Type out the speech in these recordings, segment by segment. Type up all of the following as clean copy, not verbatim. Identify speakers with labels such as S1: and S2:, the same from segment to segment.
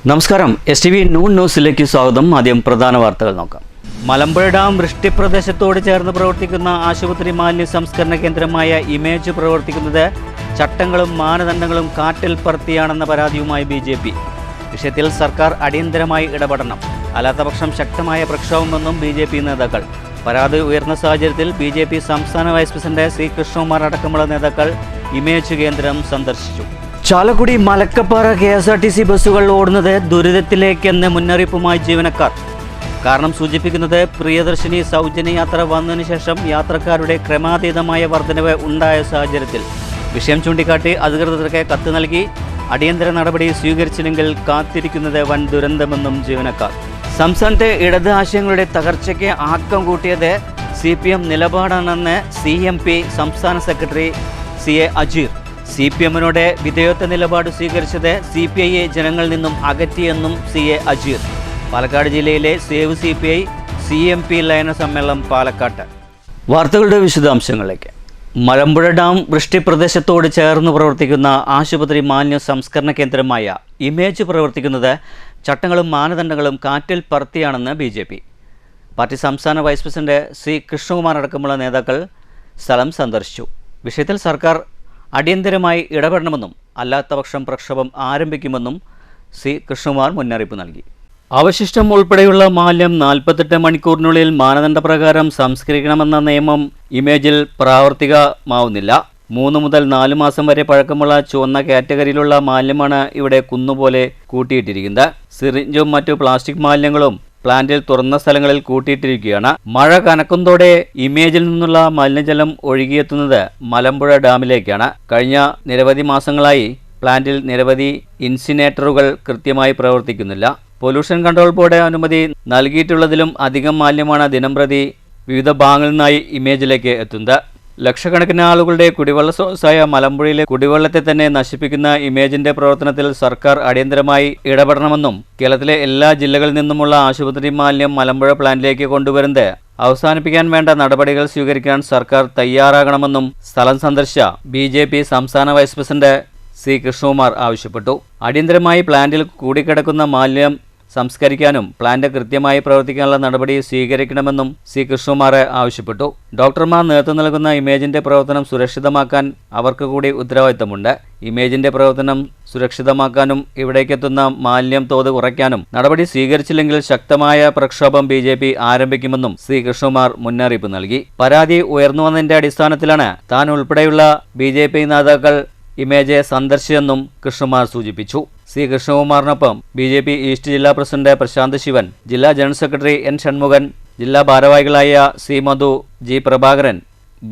S1: നമസ്കാരം. STV noon ന്യൂസിലേക്ക് സ്വാഗതം. ആദ്യം പ്രധാന വാർത്തകൾ നോക്കാം. മലമ്പുഴ ഡാം വൃഷ്ടിപ്രദേശത്തോട് ചേർന്ന് പ്രവർത്തിക്കുന്ന ആശുപത്രി മാലിന്യ സംസ്കരണ കേന്ദ്രമായ ഇമേജ് പ്രവർത്തിക്കുന്നത് ചട്ടങ്ങളും മാനദണ്ഡങ്ങളും കാറ്റിൽ പറത്തിയാണെന്ന പരാതിയുമായി BJP. വിഷയത്തിൽ സർക്കാർ അടിയന്തരമായി ഇടപെടണം, അല്ലാത്തപക്ഷം ശക്തമായ പ്രക്ഷോഭമെന്നും BJP നേതാക്കൾ. പരാതി ഉയർന്ന സാഹചര്യത്തിൽ BJP സംസ്ഥാന വൈസ് പ്രസിഡന്റ് C. കൃഷ്ണകുമാർ അടക്കമുള്ള നേതാക്കൾ ഇമേജ് കേന്ദ്രം സന്ദർശിച്ചു. ചാലക്കുടി മലക്കപ്പാറ KSRTC ബസ്സുകൾ ഓടുന്നത് ദുരിതത്തിലേക്കെന്ന് മുന്നറിയിപ്പുമായി ജീവനക്കാർ. കാരണം സൂചിപ്പിക്കുന്നത് പ്രിയദർശിനി സൗജന്യ യാത്ര വന്നതിന് ശേഷം യാത്രക്കാരുടെ ക്രമാതീതമായ വർധനവ് ഉണ്ടായ സാഹചര്യത്തിൽ വിഷയം ചൂണ്ടിക്കാട്ടി അധികൃതർക്ക് കത്ത് നൽകി. അടിയന്തര നടപടി സ്വീകരിച്ചില്ലെങ്കിൽ കാത്തിരിക്കുന്നത് വൻ ദുരന്തമെന്നും ജീവനക്കാർ. സംസ്ഥാനത്തെ ഇടത് ആശയങ്ങളുടെ തകർച്ചയ്ക്ക് ആക്കം കൂട്ടിയത് CPM നിലപാടാണെന്ന് CMP സംസ്ഥാന സെക്രട്ടറി CA അജീർ. CPM-നോട് വിധേയത്വ നിലപാട് സ്വീകരിച്ചത് CPI-യെ ജനങ്ങളിൽ നിന്നും അകറ്റിയെന്നും CA അജീർ. പാലക്കാട് ജില്ലയിലെ സേവ് CPI CMP ലയന സമ്മേളനം പാലക്കാട്ട്. വാർത്തകളുടെ വിശദാംശങ്ങളിലേക്ക്. മലമ്പുഴ ഡാം വൃഷ്ടിപ്രദേശത്തോട് ചേർന്ന് പ്രവർത്തിക്കുന്ന ആശുപത്രി മാലിന്യ സംസ്കരണ കേന്ദ്രമായ ഇമേജ് പ്രവർത്തിക്കുന്നത് ചട്ടങ്ങളും മാനദണ്ഡങ്ങളും കാറ്റിൽ പറത്തിയാണെന്ന് BJP. പാർട്ടി സംസ്ഥാന വൈസ് പ്രസിഡന്റ് C. കൃഷ്ണകുമാർ അടക്കമുള്ള നേതാക്കൾ സ്ഥലം സന്ദർശിച്ചു. വിഷയത്തിൽ സർക്കാർ അടിയന്തരമായി ഇടപെടണമെന്നും അല്ലാത്തപക്ഷം പ്രക്ഷോഭം ആരംഭിക്കുമെന്നും C. കൃഷ്ണകുമാർ മുന്നറിയിപ്പ് നൽകി. അവശിഷ്ടം ഉൾപ്പെടെയുള്ള മാലിന്യം 48 മണിക്കൂറിനുള്ളിൽ മാനദണ്ഡപ്രകാരം സംസ്കരിക്കണമെന്ന നിയമം ഇമേജിൽ പ്രാവർത്തികമാവുന്നില്ല. 3 മുതൽ 4 മാസം വരെ പഴക്കമുള്ള ചുവന്ന കാറ്റഗറിയിലുള്ള മാലിന്യമാണ് ഇവിടെ കുന്നുപോലെ കൂട്ടിയിട്ടിരിക്കുന്നത്. സിറിഞ്ചും മറ്റു പ്ലാസ്റ്റിക് മാലിന്യങ്ങളും പ്ലാന്റിൽ തുറന്ന സ്ഥലങ്ങളിൽ കൂട്ടിയിട്ടിരിക്കുകയാണ്. മഴ കനക്കുന്നതോടെ ഇമേജിൽ നിന്നുള്ള മലിനജലം ഒഴുകിയെത്തുന്നത് മലമ്പുഴ ഡാമിലേക്കാണ്. കഴിഞ്ഞ നിരവധി മാസങ്ങളായി പ്ലാന്റിൽ നിരവധി ഇൻസിനേറ്ററുകൾ കൃത്യമായി പ്രവർത്തിക്കുന്നില്ല. പൊല്യൂഷൻ കൺട്രോൾ ബോർഡ് അനുമതി നൽകിയിട്ടുള്ളതിലും അധികം മാലിന്യമാണ് ദിനംപ്രതി വിവിധ ഭാഗങ്ങളിൽ നിന്നായി ഇമേജിലേക്ക് എത്തുന്നത്. ലക്ഷക്കണക്കിന് ആളുകളുടെ കുടിവെള്ള സ്രോതസ്സായ മലമ്പുഴയിലെ കുടിവെള്ളത്തെ തന്നെ നശിപ്പിക്കുന്ന ഇമേജിന്റെ പ്രവർത്തനത്തിൽ സർക്കാർ അടിയന്തരമായി ഇടപെടണമെന്നും കേരളത്തിലെ എല്ലാ ജില്ലകളിൽ നിന്നുമുള്ള ആശുപത്രി മാലിന്യം മലമ്പുഴ പ്ലാന്റിലേക്ക് കൊണ്ടുവരുന്നത് അവസാനിപ്പിക്കാൻ വേണ്ട നടപടികൾ സ്വീകരിക്കാൻ സർക്കാർ തയ്യാറാകണമെന്നും സ്ഥലം സന്ദർശിച്ച BJP സംസ്ഥാന വൈസ് പ്രസിഡന്റ് C. കൃഷ്ണകുമാർ ആവശ്യപ്പെട്ടു. അടിയന്തരമായി പ്ലാന്റിൽ കൂടിക്കിടക്കുന്ന മാലിന്യം സംസ്കരിക്കാനും പ്ലാന്റ് കൃത്യമായി പ്രവർത്തിക്കാനുള്ള നടപടി സ്വീകരിക്കണമെന്നും C. കൃഷ്ണകുമാർ ആവശ്യപ്പെട്ടു. ഡോക്ടർമാർ നേതൃത്വം നൽകുന്ന ഇമേജിന്റെ പ്രവർത്തനം സുരക്ഷിതമാക്കാൻ അവർക്ക് കൂടി ഉത്തരവാദിത്തമുണ്ട്. ഇമേജിന്റെ പ്രവർത്തനം സുരക്ഷിതമാക്കാനും ഇവിടേക്കെത്തുന്ന മാലിന്യം തോത് കുറയ്ക്കാനും നടപടി സ്വീകരിച്ചില്ലെങ്കിൽ ശക്തമായ പ്രക്ഷോഭം BJP ആരംഭിക്കുമെന്നും C. കൃഷ്ണകുമാർ മുന്നറിയിപ്പ് നൽകി. പരാതി ഉയർന്നു വന്നതിന്റെ അടിസ്ഥാനത്തിലാണ് താൻ ഉൾപ്പെടെയുള്ള BJP നേതാക്കൾ ഇമേജ് സന്ദർശിച്ചെന്നും കൃഷ്ണകുമാർ സൂചിപ്പിച്ചു. C. കൃഷ്ണകുമാറിനൊപ്പം BJP ഈസ്റ്റ് ജില്ലാ പ്രസിഡന്റ് പ്രശാന്ത് ശിവൻ, ജില്ലാ ജനറൽ സെക്രട്ടറി N. ഷൺമുഖൻ, ജില്ലാ ഭാരവാഹികളായ C. മധു, G. പ്രഭാകരൻ,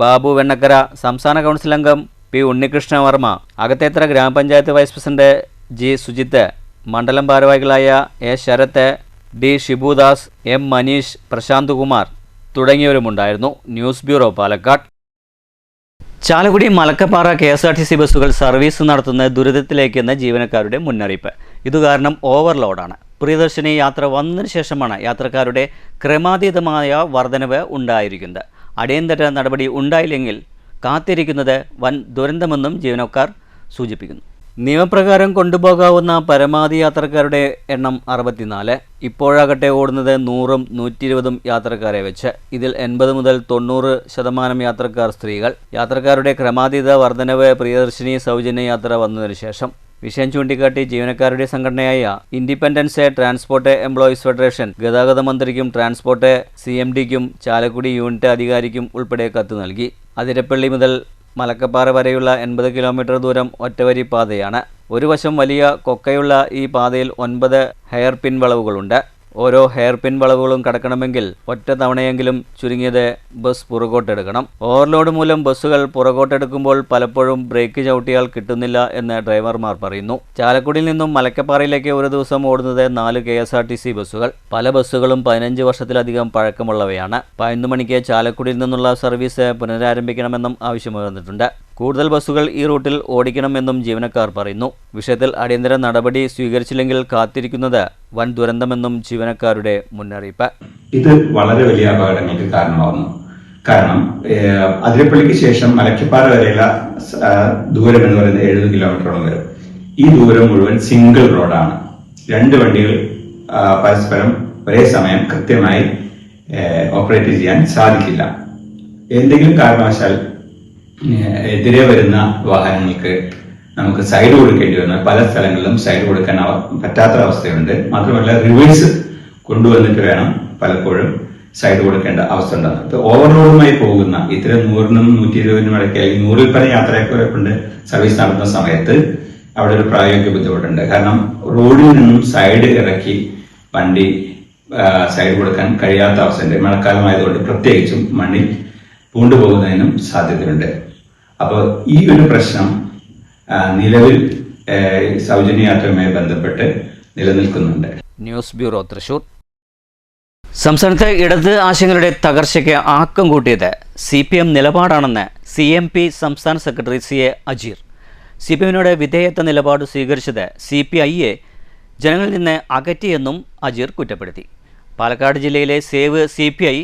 S1: ബാബു വെണ്ണക്കര, സംസ്ഥാന കൗൺസിൽ അംഗം P. ഉണ്ണികൃഷ്ണ വർമ്മ, അകത്തേത്തറ ഗ്രാമപഞ്ചായത്ത് വൈസ് പ്രസിഡന്റ് G. സുജിത്ത്, മണ്ഡലം ഭാരവാഹികളായ A. Sarath, D. Shibudas, M. Manish, Prashanth Kumar തുടങ്ങിയവരുമുണ്ടായിരുന്നു. News bureau, Palakkad. Chalakudy Malakkappara KSRTC ബസ്സുകൾ സർവീസ് നടത്തുന്ന ദുരിതത്തിലേക്കെന്ന ജീവനക്കാരുടെ മുന്നറിയിപ്പ്. ഇതുകാരണം ഓവർലോഡാണ്. പ്രിയദർശിനി യാത്ര വന്നതിന് ശേഷമാണ് യാത്രക്കാരുടെ ക്രമാതീതമായ വർധനവ് ഉണ്ടായിരിക്കുന്നത്. അടിയന്തര നടപടി ഉണ്ടായില്ലെങ്കിൽ കാത്തിരിക്കുന്നത് വൻ ദുരന്തമെന്നും ജീവനക്കാർ സൂചിപ്പിക്കുന്നു. നിയമപ്രകാരം കൊണ്ടുപോകാവുന്ന പരമാവധി യാത്രക്കാരുടെ എണ്ണം 64. ഇപ്പോഴാകട്ടെ ഓടുന്നത് 100ഉം 120ഉം യാത്രക്കാരെ വെച്ച്. ഇതിൽ 80 മുതൽ 90% യാത്രക്കാർ സ്ത്രീകൾ. യാത്രക്കാരുടെ ക്രമാതീത വർധനവ് പ്രിയദർശിനി സൗജന്യ യാത്ര വന്നതിന് ശേഷം. വിഷയം ചൂണ്ടിക്കാട്ടി ജീവനക്കാരുടെ സംഘടനയായ ഇൻഡിപെൻഡൻസ് ട്രാൻസ്പോർട്ട് എംപ്ലോയീസ് ഫെഡറേഷൻ ഗതാഗത മന്ത്രിക്കും ട്രാൻസ്പോർട്ട് CMD-ക്കും ചാലക്കുടി യൂണിറ്റ് അധികാരിക്കും ഉൾപ്പെടെ കത്ത് നൽകി. അതിരപ്പള്ളി മുതൽ മലക്കപ്പാറ വരെയുള്ള 80 കിലോമീറ്റർ ദൂരം ഒറ്റവരി പാതയാണ്. ഒരു വശം വലിയ കൊക്കയുള്ള ഈ പാതയിൽ 9 ഹെയർ പിൻ വളവുകളുണ്ട്. ഓരോ ഹെയർ പിൻ വളവുകളും കടക്കണമെങ്കിൽ ഒറ്റ തവണയെങ്കിലും ചുരുങ്ങിയത് ബസ് പുറകോട്ടെടുക്കണം. ഓവർലോഡ് മൂലം ബസ്സുകൾ പുറകോട്ടെടുക്കുമ്പോൾ പലപ്പോഴും ബ്രേക്ക് ചവിട്ടിയാൽ കിട്ടുന്നില്ല എന്ന് ഡ്രൈവർമാർ പറയുന്നു. ചാലക്കുടിയിൽ നിന്നും മലക്കപ്പാറയിലേക്ക് ഒരു ദിവസം ഓടുന്നത് 4 KSRTC ബസ്സുകൾ. പല ബസ്സുകളും 15 വർഷത്തിലധികം പഴക്കമുള്ളവയാണ്. 11 മണിക്ക് ചാലക്കുടിയിൽ നിന്നുള്ള സർവീസ് പുനരാരംഭിക്കണമെന്നും ആവശ്യമുയർന്നിട്ടുണ്ട്. കൂടുതൽ ബസ്സുകൾ ഈ റൂട്ടിൽ ഓടിക്കണമെന്നും ജീവനക്കാർ പറയുന്നു. വിഷയത്തിൽ അടിയന്തര നടപടി സ്വീകരിച്ചില്ലെങ്കിൽ കാത്തിരിക്കുന്നത് വൻ ദുരന്തമെന്നും ജീവനക്കാരുടെ മുന്നറിയിപ്പ്.
S2: ഇത് വളരെ വലിയ അപകടങ്ങൾക്ക് കാരണമാകുന്നു. കാരണം അതിരപ്പള്ളിക്ക് ശേഷം മലക്കപ്പാറ വരെയുള്ള ദൂരം എന്ന് പറയുന്നത് 70 കിലോമീറ്ററോളം വരും. ഈ ദൂരം മുഴുവൻ സിംഗിൾ റോഡാണ്. 2 വണ്ടികൾ പരസ്പരം ഒരേ സമയം കൃത്യമായി ഓപ്പറേറ്റ് ചെയ്യാൻ സാധിക്കില്ല. എന്തെങ്കിലും കാരണവശാൽ എതിരെ വരുന്ന വാഹനങ്ങൾക്ക് നമുക്ക് സൈഡ് കൊടുക്കേണ്ടി വന്നാൽ പല സ്ഥലങ്ങളിലും സൈഡ് കൊടുക്കാൻ പറ്റാത്ത അവസ്ഥയുണ്ട്. മാത്രമല്ല റിവേഴ്സ് കൊണ്ടുവന്നിട്ട് വേണം പലപ്പോഴും സൈഡ് കൊടുക്കേണ്ട അവസ്ഥ ഉണ്ടാകുന്നത്. ഇപ്പൊ ഓവർലോഡുമായി പോകുന്ന ഇത്തരം 100-നും 120-നും ഇടയ്ക്ക് അല്ലെങ്കിൽ 100-ൽ പരം യാത്രയൊക്കെ കൊണ്ട് സർവീസ് നടത്തുന്ന സമയത്ത് അവിടെ ഒരു പ്രായോഗിക ബുദ്ധിമുട്ടുണ്ട്. കാരണം റോഡിൽ നിന്നും സൈഡ് ഇറക്കി വണ്ടി സൈഡ് കൊടുക്കാൻ കഴിയാത്ത അവസ്ഥയുണ്ട്. മഴക്കാലമായതുകൊണ്ട് പ്രത്യേകിച്ചും മണ്ണിൽ പൂണ്ടുപോകുന്നതിനും സാധ്യതയുണ്ട്. അപ്പോൾ ഈ ഒരു പ്രശ്നം നിലവിൽ സൗജന്യ യാത്രയുമായി ബന്ധപ്പെട്ട് നിലനിൽക്കുന്നുണ്ട്.
S1: News bureau, Thrissur. സംസ്ഥാനത്തെ ഇടത് ആശയങ്ങളുടെ തകർച്ചയ്ക്ക് ആക്കം കൂട്ടിയത് CPM നിലപാടാണെന്ന് CMP സംസ്ഥാന സെക്രട്ടറി CA അജീർ. CPMനോട് വിധേയത്വ നിലപാട് സ്വീകരിച്ചത് CPIയെ ജനങ്ങളിൽ നിന്ന് അകറ്റിയെന്നും അജീർ കുറ്റപ്പെടുത്തി. പാലക്കാട് ജില്ലയിലെ സേവ് CPI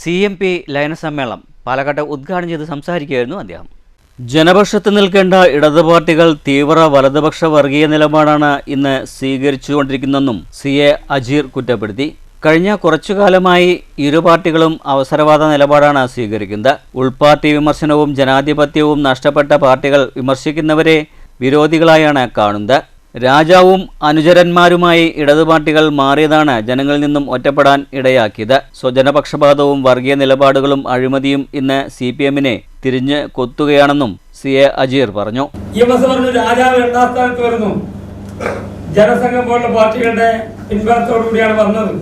S1: CMP ലയന സമ്മേളനം പാലക്കാട്ട് ഉദ്ഘാടനം ചെയ്ത് സംസാരിക്കുകയായിരുന്നു അദ്ദേഹം. ജനപക്ഷത്ത് നിൽക്കേണ്ട ഇടത് പാർട്ടികൾ തീവ്ര വലതുപക്ഷ വർഗീയ നിലപാടാണ് ഇന്ന് സ്വീകരിച്ചുകൊണ്ടിരിക്കുന്നതെന്നും CA അജീർ കുറ്റപ്പെടുത്തി. കഴിഞ്ഞ കുറച്ചുകാലമായി ഇരു പാർട്ടികളും അവസരവാദ നിലപാടാണ് സ്വീകരിക്കുന്നത്. ഉൾപാർട്ടി വിമർശനവും ജനാധിപത്യവും നഷ്ടപ്പെട്ട പാർട്ടികൾ വിമർശിക്കുന്നവരെ വിരോധികളായാണ് കാണുന്നത്. രാജാവും അനുചരന്മാരുമായി ഇടതു പാർട്ടികൾ മാറിയതാണ് ജനങ്ങളിൽ നിന്നും ഒറ്റപ്പെടാൻ ഇടയാക്കിയത്. സ്വജനപക്ഷപാതവും വർഗീയ നിലപാടുകളും അഴിമതിയും ഇന്ന് CPMനെ തിരിഞ്ഞ് കൊത്തുകയാണെന്നും CA അജീർ പറഞ്ഞു.
S3: രാജാവ് 2ാം സ്ഥാനത്ത് വരുന്നു. ജനസംഘം പോലുള്ള പാർട്ടികളുടെ പിൻബലത്തോടുകൂടിയാണ് വന്നത്.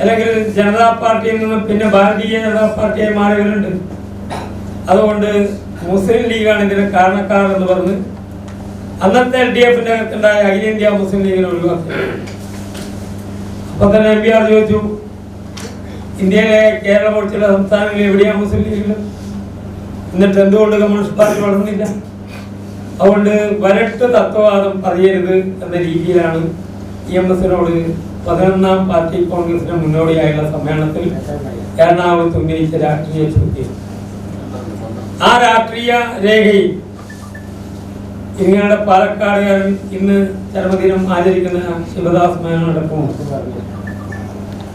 S3: അല്ലെങ്കിൽ ജനതാ പാർട്ടിയിൽ നിന്നും പിന്നെ ഭാരതീയ ജനതാ പാർട്ടിയായി മാറിയവരുണ്ട്. അതുകൊണ്ട് മുസ്ലിം ലീഗാണ് ഇതിന് കാരണക്കാർ എന്ന് പറഞ്ഞ് അന്നത്തെ LDFന്റെ അകത്തുണ്ടായ അഖിലേന്ത്യാ മുസ്ലിം ലീഗിനെ ഒഴിവാക്കി. അപ്പൊ തന്നെ MPR ചോദിച്ചു, ഇന്ത്യയിലെ കേരളം ഒഴിച്ചുള്ള സംസ്ഥാനങ്ങളിൽ എവിടെയാണ് മുസ്ലിം ലീഗിൽ? എന്നിട്ട് എന്തുകൊണ്ട് കമ്മ്യൂണിസ്റ്റ് പാർട്ടി വളർന്നില്ല? അതുകൊണ്ട് വരട്ട് തത്വവാദം പറയരുത് എന്ന രീതിയിലാണ് EMSനോട് 11ാം പാർട്ടി കോൺഗ്രസിന് മുന്നോടിയായുള്ള സമ്മേളനത്തിൽ എറണാകുളത്ത് ഉന്നയിച്ച രാഷ്ട്രീയ ചോദ്യം. ആ രാഷ്ട്രീയ രേഖയിൽ ഇങ്ങനെയുടെ പാലക്കാടുകാരൻ ഇന്ന് ചരമദിനം ആചരിക്കുന്ന ശിവദാസ് മേനോടൊപ്പം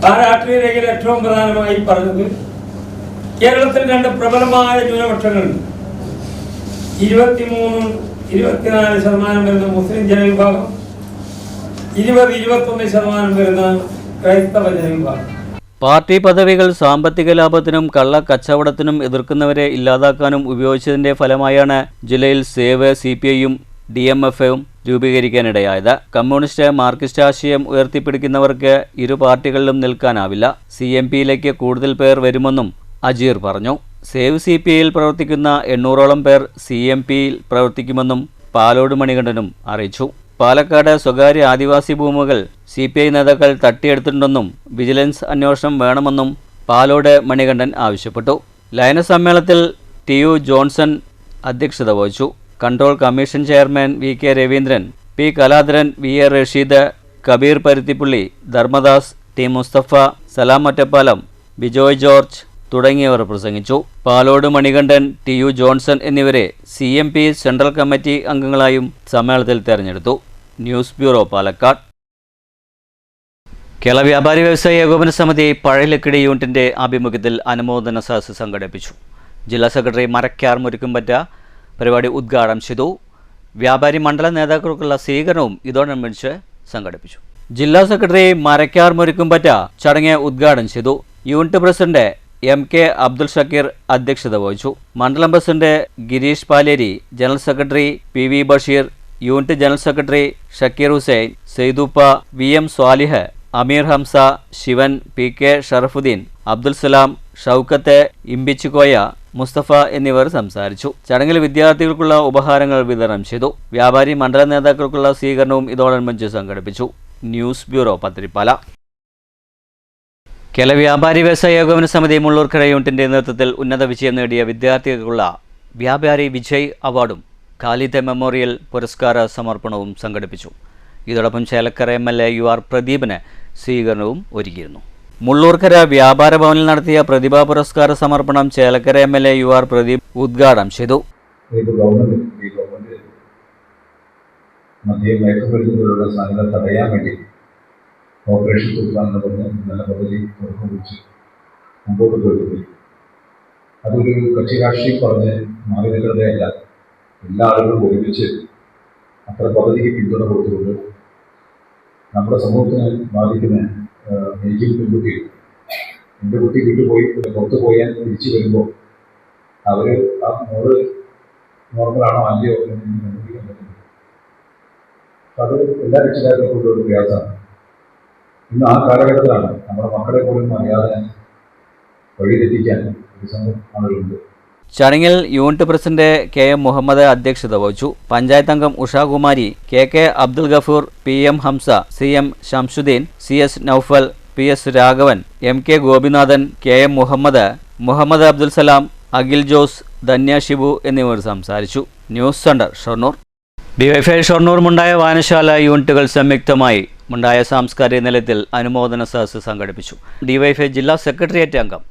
S3: ആ രാഷ്ട്രീയ രേഖയിൽ ഏറ്റവും പ്രധാനമായി പറഞ്ഞത് കേരളത്തിൽ 2 പ്രബലമായ ന്യൂനപക്ഷങ്ങളുണ്ട്. 23-24% വരുന്ന മുസ്ലിം ജനവിഭാഗം, 20-21% വരുന്ന ക്രൈസ്തവ ജനവിഭാഗം.
S1: പാർട്ടി പദവികൾ സാമ്പത്തിക ലാഭത്തിനും കള്ളക്കച്ചവടത്തിനും എതിർക്കുന്നവരെ ഇല്ലാതാക്കാനും ഉപയോഗിച്ചതിന്റെ ഫലമായാണ് ജില്ലയിൽ സേവ് CPIയും DMFയും രൂപീകരിക്കാനിടയായത്. കമ്മ്യൂണിസ്റ്റ് മാർക്സിസ്റ്റ് ആശയം ഉയർത്തിപ്പിടിക്കുന്നവർക്ക് ഇരു പാർട്ടികളിലും നിൽക്കാനാവില്ല. CMPയിലേക്ക് കൂടുതൽ പേർ വരുമെന്നും അജീർ പറഞ്ഞു. സേവ് CPIയിൽ പ്രവർത്തിക്കുന്ന 800ഓളം പേർ CMPയിൽ പ്രവർത്തിക്കുമെന്നും പാലോട് മണികണ്ഠനും അറിയിച്ചു. പാലക്കാട് സ്വകാര്യ ആദിവാസി ഭൂമികൾ CPI നേതാക്കൾ തട്ടിയെടുത്തിട്ടുണ്ടെന്നും വിജിലൻസ് അന്വേഷണം വേണമെന്നും പാലോട് മണികണ്ഠൻ ആവശ്യപ്പെട്ടു. ലയന സമ്മേളനത്തിൽ TU ജോൺസൺ അധ്യക്ഷത വഹിച്ചു. Control commission chairman VK Raveendran, P Kaladharan, VA Rasheed, Kabeer Paruthippully, Dharmadas, T Musthafa, Salam Ottappalam, Bijoy George തുടങ്ങിയവർ പ്രസംഗിച്ചു. പാലോട് മണികണ്ഠൻ, TU ജോൺസൺ എന്നിവരെ CMP സെൻട്രൽ കമ്മിറ്റി അംഗങ്ങളായും സമ്മേളനത്തിൽ തെരഞ്ഞെടുത്തു. News bureau, Palakkad. കേരള വ്യാപാരി വ്യവസായ ഏകോപന സമിതി പഴയലക്കിടി യൂണിറ്റിന്റെ ആഭിമുഖ്യത്തിൽ അനുമോദന സദസ്സ് സംഘടിപ്പിച്ചു. ജില്ലാ സെക്രട്ടറി മരക്കാർ മുരുക്കുംപറ്റ പരിപാടി ഉദ്ഘാടനം ചെയ്തു. വ്യാപാരി മണ്ഡല നേതാക്കൾക്കുള്ള സ്വീകരണവും ഇതോടനുബന്ധിച്ച് സംഘടിപ്പിച്ചു. ജില്ലാ സെക്രട്ടറി മരക്കാർ മുരുക്കുംപറ്റ ചടങ്ങ് ഉദ്ഘാടനം ചെയ്തു. Unit president MK Abdul Shakeer അധ്യക്ഷത വഹിച്ചു. മണ്ഡലം president Gireesh Paleri, general secretary PV Basheer, unit general secretary Shakeer Hussain, Sayduppa, VM Swalih, Ameer Hamza, Shivan, PK Sharafudheen, Abdul Salam, Shoukath, Imbichikoya, Musthafa എന്നിവർ സംസാരിച്ചു. ചടങ്ങിൽ വിദ്യാർത്ഥികൾക്കുള്ള ഉപഹാരങ്ങൾ വിതരണം ചെയ്തു. വ്യാപാരി മണ്ഡല നേതാക്കൾക്കുള്ള സ്വീകരണവും ഇതോടനുബന്ധിച്ച് സംഘടിപ്പിച്ചു. News bureau, Pathiripala. കേരള വ്യാപാരി വ്യവസായ ഏകോപന സമിതി മുള്ളൂർക്കര യൂണിറ്റിന്റെ നേതൃത്വത്തിൽ ഉന്നത വിജയം നേടിയ വിദ്യാർത്ഥികൾക്കുള്ള വ്യാപാരി വിജയ് അവാർഡും ഖാലിദ് മെമ്മോറിയൽ പുരസ്കാര സമർപ്പണവും സംഘടിപ്പിച്ചു. ഇതോടൊപ്പം ചേലക്കര MLA UR പ്രദീപിന് സ്വീകരണവും ഒരുക്കിയിരുന്നു. മുള്ളൂർക്കര വ്യാപാര ഭവനിൽ നടത്തിയ പ്രതിഭാ പുരസ്കാര സമർപ്പണം ചേലക്കര MLA UR പ്രദീപ് ഉദ്ഘാടനം ചെയ്തു.
S4: മദ്യം മയക്കുമരുന്നുകളുള്ള സാധനങ്ങൾ തടയാൻ വേണ്ടി ഓപ്പറേഷൻ തൂഫാൻ എന്ന് പറഞ്ഞ് നല്ല പദ്ധതി തുടക്കം കുറിച്ച് മുമ്പോട്ട് പോയിട്ടുണ്ട്. അതൊരു കക്ഷി രാഷ്ട്രീയം പറഞ്ഞ് മാറി നിൽക്കുന്നതല്ല, എല്ലാ ആളുകളും ഒരുമിച്ച് അത്ര പദ്ധതിക്ക് പിന്തുണ കൊടുത്തുകൊണ്ട് നമ്മുടെ സമൂഹത്തിനെ ബാധിക്കുന്ന എനിക്കും പെൺകുട്ടി, എൻ്റെ കുട്ടി വീട്ടിൽ പോയി പുറത്ത് പോയാൽ തിരിച്ചു വരുമ്പോൾ അവർ ആ മോള് നോർമലാണോ അല്ലയോ എന്ന് കണ്ടുപിടിക്കാൻ പറ്റുന്നത്. അത് എല്ലാ രക്ഷിതാക്കളെ കൊണ്ടൊരു പ്രയാസമാണ്. ഇന്ന് ആ കാലഘട്ടത്തിലാണ് നമ്മുടെ മക്കളെ പോലും അറിയാതെ വഴിതെറ്റിക്കാൻ ഒരു സംഘം ആളുകളുണ്ട്.
S1: ചടങ്ങിൽ unit president K M Muhammad അധ്യക്ഷത വഹിച്ചു. പഞ്ചായത്ത് അംഗം Ushakumari, K K Abdul Gafoor, P M Hamza, C M Shamsudheen, C S Noufal, P S Raghavan, M K Gopinathan, K M Muhammad, Muhammad Abdul Salam, Akhil Jose, Dhanya Shibu എന്നിവർ സംസാരിച്ചു. News centre Shoranur. DYFI Shoranur Mundaya വായനശാല യൂണിറ്റുകൾ സംയുക്തമായി മുണ്ടായ സാംസ്കാരിക നിലയത്തിൽ അനുമോദന സദസ്സ് സംഘടിപ്പിച്ചു. ഡിവൈഎഫ്ഐ ജില്ലാ സെക്രട്ടേറിയറ്റ് അംഗം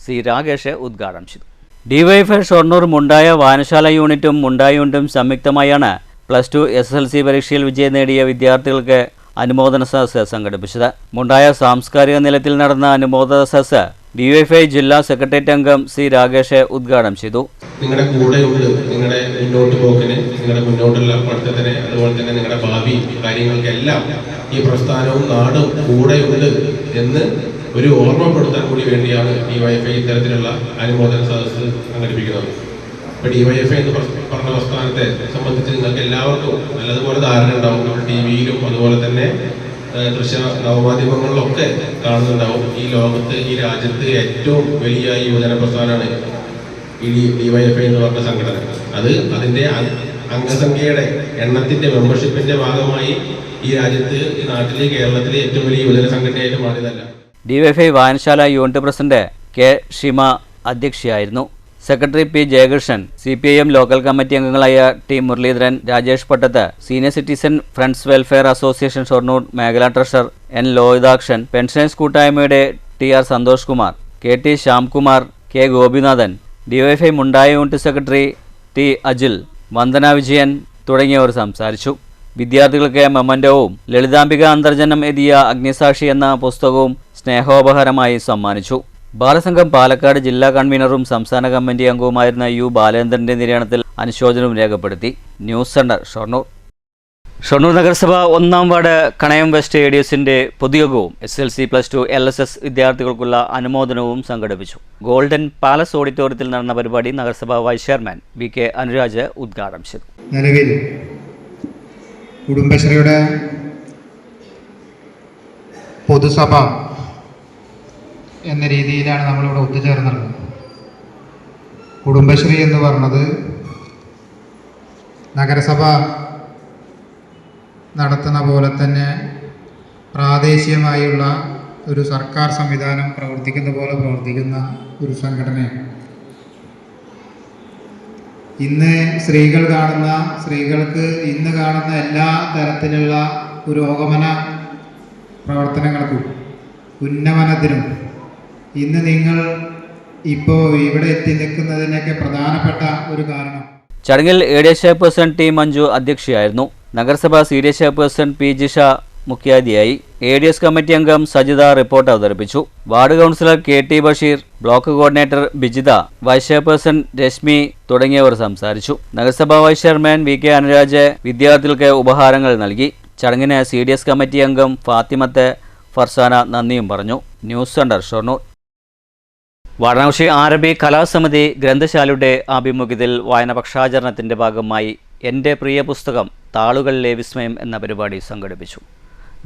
S1: സി രാകേഷ് ഉദ്ഘാടനം ചെയ്തു. ഡിവൈഎഫ്ഐ ഷൊർണൂർ മുണ്ടായ വായനശാല യൂണിറ്റും മുണ്ടായ യൂണിറ്റും സംയുക്തമായാണ് +2 SSLC പരീക്ഷയിൽ വിജയം നേടിയ വിദ്യാർത്ഥികൾക്ക് അനുമോദന സദസ്സ് സംഘടിപ്പിച്ചത്. മുണ്ടായ സാംസ്കാരിക നിലയത്തിൽ നടന്ന അനുമോദന സദസ്സ് ഡിവൈഎഫ്ഐ ജില്ലാ സെക്രട്ടേറിയറ്റ് അംഗം സി രാകേഷ് ഉദ്ഘാടനം ചെയ്തു.
S5: നിങ്ങളുടെ കൂടെയുണ്ട്, നിങ്ങളുടെ മുന്നോട്ട് പോക്കിന്, നിങ്ങളുടെ മുന്നോട്ടുള്ള പഠിത്തത്തിന്, അതുപോലെ തന്നെ നിങ്ങളുടെ ഭാവി കാര്യങ്ങൾക്കെല്ലാം ഈ പ്രസ്ഥാനവും നാടും കൂടെയുണ്ട് എന്ന് ഒരു ഓർമ്മപ്പെടുത്താൻ കൂടി വേണ്ടിയാണ് ഡിവൈഎഫ്ഐ ഇത്തരത്തിലുള്ള അനുമോദന സദസ്സ് സംഘടിപ്പിക്കുന്നത്. ഇപ്പോൾ ഡിവൈഎഫ്ഐ എന്ന് പറഞ്ഞ പ്രസ്ഥാനത്തെ സംബന്ധിച്ച് നിങ്ങൾക്ക് എല്ലാവർക്കും നല്ലതുപോലെ ധാരണ ഉണ്ടാവും. നമ്മൾ TV-യിലും അതുപോലെ തന്നെ ദൃശ്യ നവമാധ്യമങ്ങളിലൊക്കെ കാണുന്നുണ്ടാവും. ഈ ലോകത്ത്, ഈ രാജ്യത്ത് ഏറ്റവും വലിയ യുവജന പ്രസ്ഥാനമാണ് ഈ ഡിവൈഎഫ്ഐ എന്ന് പറഞ്ഞ സംഘടന. അത് അതിൻ്റെ അംഗസംഖ്യയുടെ എണ്ണത്തിൻ്റെ മെമ്പർഷിപ്പിൻ്റെ ഭാഗമായി ഈ രാജ്യത്ത്, ഈ നാട്ടിൽ, കേരളത്തിലെ ഏറ്റവും വലിയ യുവജന സംഘടനയായിട്ട് മാറിയതല്ല.
S1: ഡിവൈഎഫ്ഐ വായനശാല യൂണിറ്റ് പ്രസിഡന്റ് കെ ഷിമ അധ്യക്ഷയായിരുന്നു. Secretary P Jayakrishnan, CPIM local committee അംഗങ്ങളായ T Muraleedharan, Rajesh Pattath, senior citizen friends welfare association Shoranur മേഖലാ ട്രഷറർ N ലോഹിതാക്ഷൻ, പെൻഷനേഴ്സ് കൂട്ടായ്മയുടെ TR Santhosh Kumar, KT Shyamkumar, K Gopinathan, DYFI Mundaya unit secretary T Ajil, Vandana Vijayan തുടങ്ങിയവർ സംസാരിച്ചു. വിദ്യാർത്ഥികൾക്ക് മെമ്മന്റോവും ലളിതാംബിക അന്തർജനം എഴുതിയ അഗ്നിസാക്ഷി എന്ന പുസ്തകവും സ്നേഹോപഹാരമായി സമ്മാനിച്ചു. ബാലസംഘം പാലക്കാട് ജില്ലാ കൺവീനറും സംസ്ഥാന കമ്മിറ്റി അംഗവുമായിരുന്ന U ബാലേന്ദ്രന്റെ നിര്യാണത്തിൽ അനുശോചനവും രേഖപ്പെടുത്തി. News centre Shoranur. ഷൊർണൂർ നഗരസഭ 1-ാം വാർഡ് കണയം വെസ്റ്റ് ADSന്റെ പൊതുയോഗവും SSLC +2 LSS വിദ്യാർത്ഥികൾക്കുള്ള അനുമോദനവും സംഘടിപ്പിച്ചു. ഗോൾഡൻ പാലസ് ഓഡിറ്റോറിയത്തിൽ നടന്ന പരിപാടി നഗരസഭ വൈസ് ചെയർമാൻ VK അനുരാജ് ഉദ്ഘാടനം ചെയ്തു.
S6: നിലവിൽ കുടുംബശ്രീയുടെ പൊതുസഭ എന്ന രീതിയിലാണ് നമ്മളിവിടെ ഒത്തുചേർന്നത്. കുടുംബശ്രീ എന്ന് പറഞ്ഞത് നഗരസഭ നടത്തുന്ന പോലെ തന്നെ പ്രാദേശികമായുള്ള ഒരു സർക്കാർ സംവിധാനം പ്രവർത്തിക്കുന്ന പോലെ പ്രവർത്തിക്കുന്ന ഒരു സംഘടനയാണ്. ഇന്ന് സ്ത്രീകൾക്ക് ഇന്ന് കാണുന്ന എല്ലാ തരത്തിലുള്ള പുരോഗമന പ്രവർത്തനങ്ങൾക്കും ഉന്നമനത്തിനും ഇന്ന് നിങ്ങൾ ഇപ്പോൾ ഇവിടെ എത്തി നിൽക്കുന്നതിനൊക്കെ പ്രധാനപ്പെട്ട ഒരു കാരണം.
S1: ചടങ്ങിൽ ADS ചെയർപേഴ്സൺ T മഞ്ജു അധ്യക്ഷയായിരുന്നു. നഗരസഭ CDS ചെയർപേഴ്സൺ P ജിഷ മുഖ്യാതിഥിയായി. ADS കമ്മിറ്റി അംഗം സജിത റിപ്പോർട്ട് അവതരിപ്പിച്ചു. Ward councillor KT Basheer, block coordinator Bijitha, vice chairperson Rashmi തുടങ്ങിയവർ സംസാരിച്ചു. നഗരസഭാ വൈസ് ചെയർമാൻ VK അനുരാജ് വിദ്യാർത്ഥികൾക്ക് ഉപഹാരങ്ങൾ നൽകി. ചടങ്ങിന് CDS കമ്മിറ്റി അംഗം ഫാത്തിമത്ത് ഫർസാന നന്ദിയും പറഞ്ഞു. News centre Shoranur. വാരണാസി ആരബി കലാസമിതി ഗ്രന്ഥശാലയുടെ ആഭിമുഖ്യത്തിൽ വായന പക്ഷാചരണത്തിൻ്റെ ഭാഗമായി എൻ്റെ പ്രിയ പുസ്തകം താളുകളിലെ വിസ്മയം എന്ന പരിപാടി സംഘടിപ്പിച്ചു.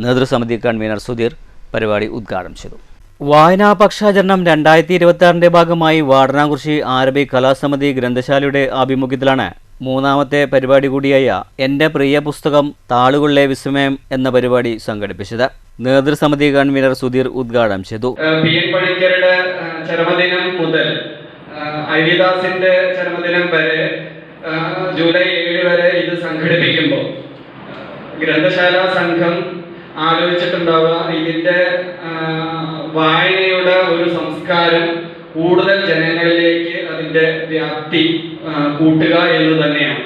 S1: നേതൃസമിതി കൺവീനർ സുധീർ പരിപാടി ഉദ്ഘാടനം ചെയ്തു. വായനാ പക്ഷാചരണം 2026 ഭാഗമായി വാരണാസി ആരബി കലാസമിതി ഗ്രന്ഥശാലയുടെ ആഭിമുഖ്യത്തിലാണ് 3ാമത്തെ പരിപാടി കൂടിയായ എൻ്റെ പ്രിയ പുസ്തകം താളുകളിലെ വിസ്മയം എന്ന പരിപാടി സംഘടിപ്പിച്ചത്. നേതൃസമിതി കൺവീനർ സുധീർ ഉദ്ഘാടനം ചെയ്തു.
S7: PN പണിക്കരുടെ ചരമദിനം മുതൽ ഐവിദാസിന്റെ ചരമദിനം വരെ ജൂലൈ 7 വരെ ഇത് സംഘടിപ്പിക്കുമ്പോൾ ഗ്രന്ഥശാല സംഘം ആലോചിച്ചിട്ടുണ്ടാവുക ഇതിന്റെ വായനയുടെ ഒരു സംസ്കാരം കൂടുതൽ ജനങ്ങളിലേക്ക് അതിന്റെ വ്യാപ്തി കൂട്ടുക എന്ന് തന്നെയാണ്.